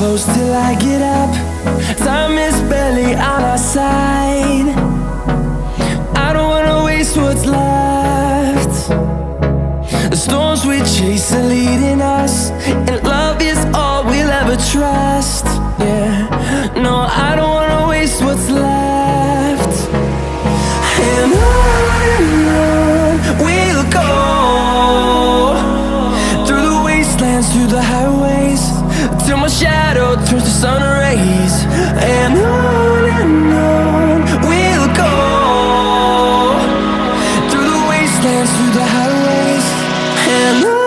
close till I get up. Time is barely on our side. I don't wanna waste what's left. The storms we chase are leading us, and love is all we'll ever trust. Yeah, no, I don't wanna waste what's left. And on we'll go, through the wastelands, through the highways, till my shadow turns to sun rays. And on we'll go, through the wastelands, through the highways, and on.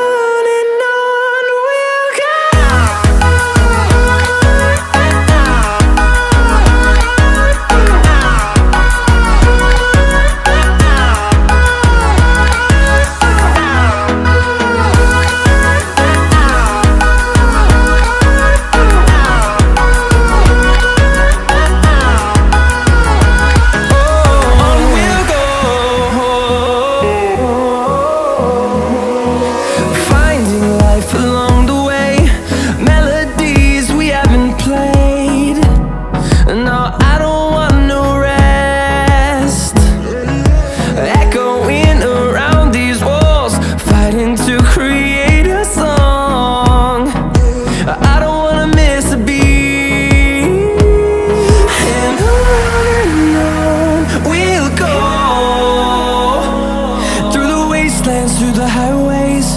Through the highways,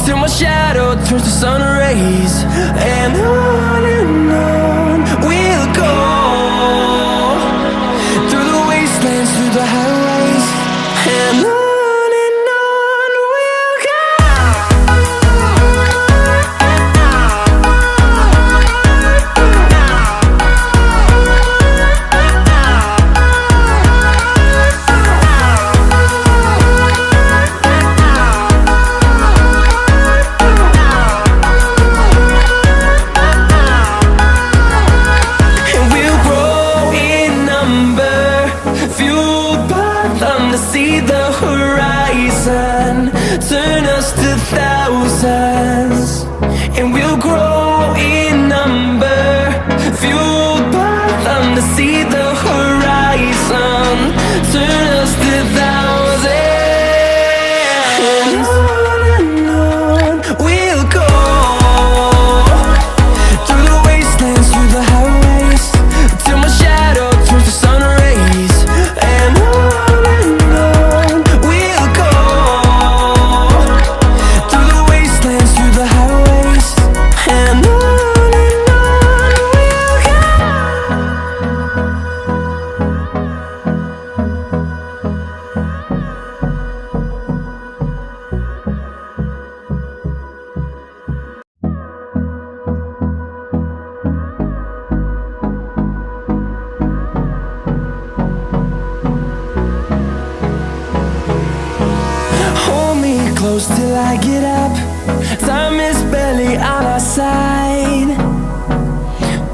till my shadow turns to sun rays. And on we'll go, through the wastelands, through the highways, and on we'll go. See the horizon turn us to thousands, and we'll grow in number, fueled by them to see the horizon turn us to thousands. And on we'll go, through the wastelands, through the highways, till my shadow turns to sun rays. And close till I get up. Time is barely on our side.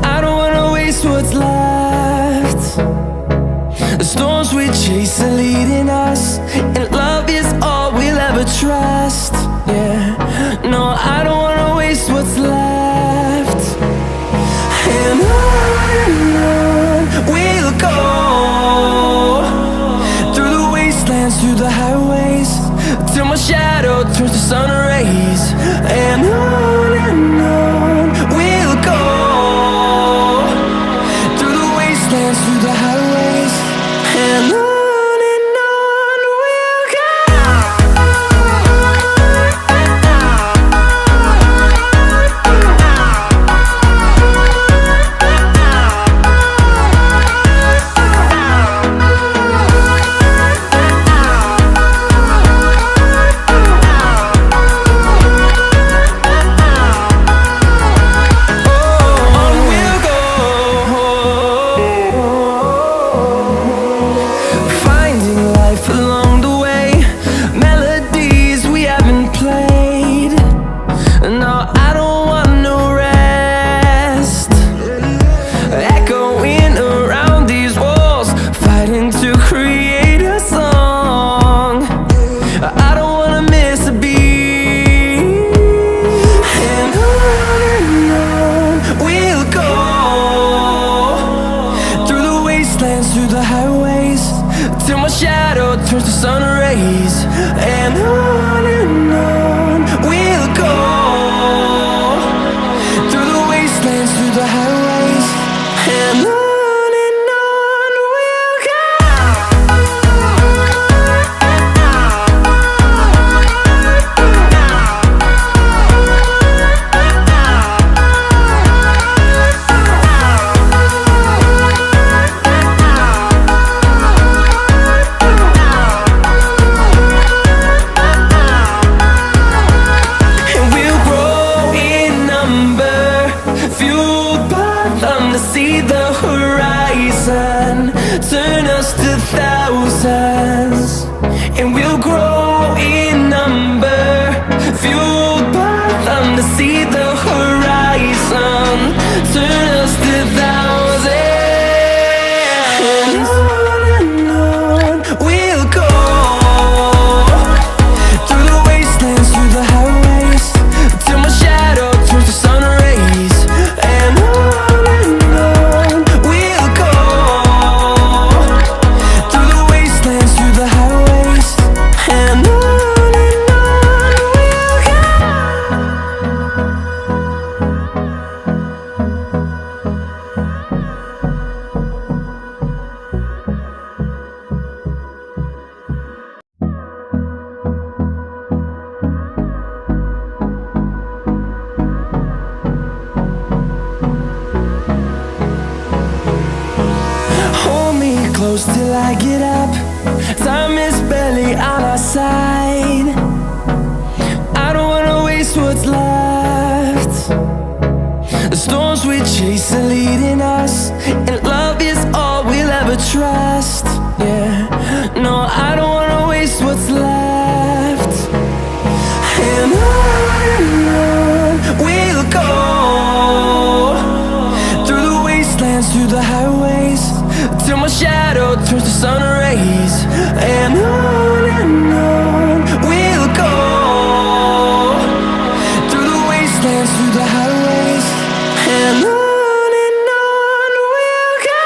I don't wanna waste what's left. The storms we chase are leading us, and love is all we'll ever trust. Yeah, no, I don't wanna waste what's left. And on we'll go, through the wastelands, through the highways, till my shadow turns to sun rays. And on we'll go, through the wastelands, through the highways, and on. through the highways, till my shadow turns to sun rays. And on we'll go, through the wastelands, through the highways. And on we'll go. And we'll grow in number, fueled by them to see the horizon, turn us to thousands. And we'll grow in number, fueled by them to see the horizon, turn us to thousands. And on we'll go, through the wastelands, through the highways, till my shadow turns to sun rays. And on we'll go, through the wastelands, through the highways. And on we'll go. Hold me close till I get up. Time is barely on our side. I don't wanna waste what's left. The storms we chase are leading us, and love is all we'll ever trust. Yeah, no, I don't wanna waste what's left. And on we'll go, through the wastelands, through the highways, till my shadow turns to sun rays. And on we'll go, through the wastelands, through the highways. And on we'll go.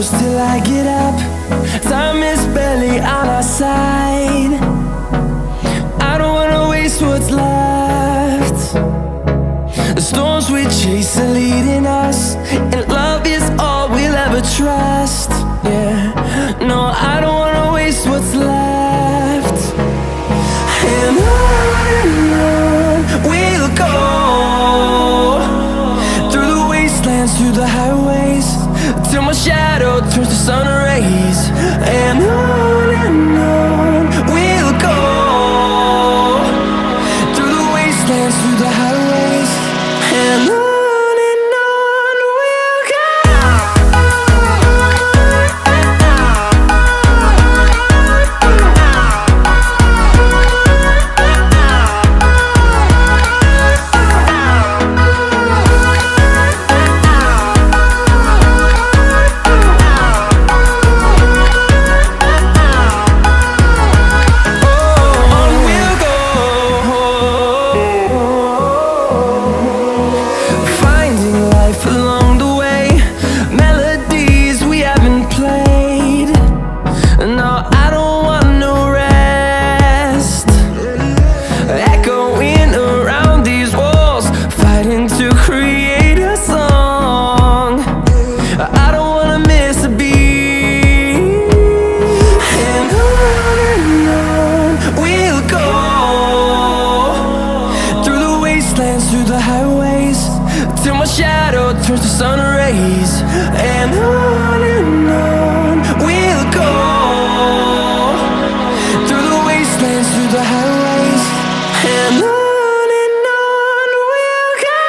close till I get up. Time is barely on our side. I don't wanna waste what's left. The storms we chase are leading us, and love is all we'll ever trust. Yeah, no, I don't wanna waste what's left. And on we'll go, through the wastelands, through the highways, till my shadow turns to sun rays. And on we'll go, through the wastelands, through the highways, and on we'll go. Through the highways, till my shadow turns to sun rays. And on we'll go, through the wastelands, through the highways, and on we'll go.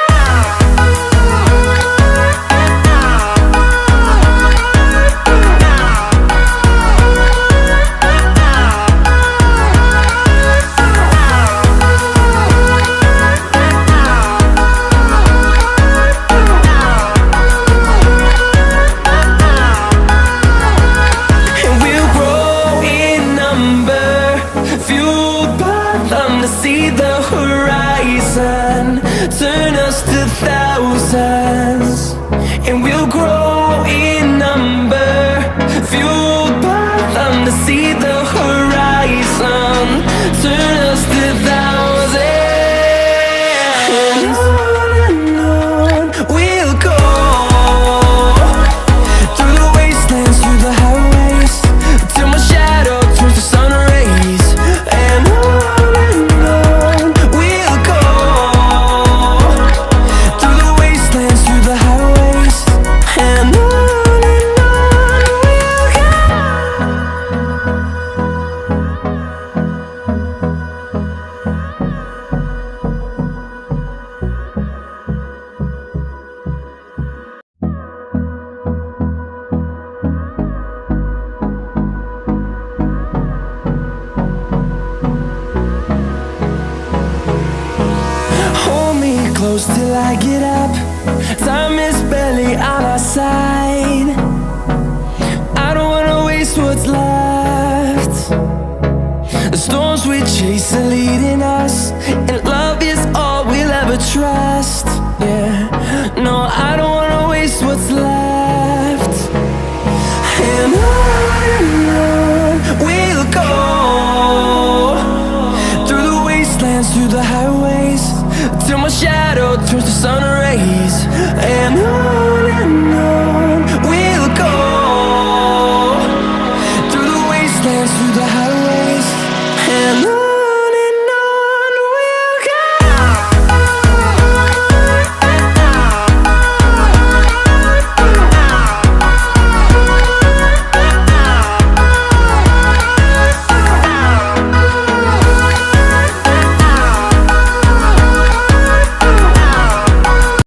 See the horizon, turn us to thousands, and we'll grow in number, fueled by them. To see the horizon, turn us to thousands, and on we'll go, through the wastelands, through the highways, till my shadow turns to sun rays. And close till I get up. Time is barely on our side. I don't wanna waste what's left. The storms we chase are leading us, and love is all we'll ever trust. Yeah, no, I don't wanna waste what's left. And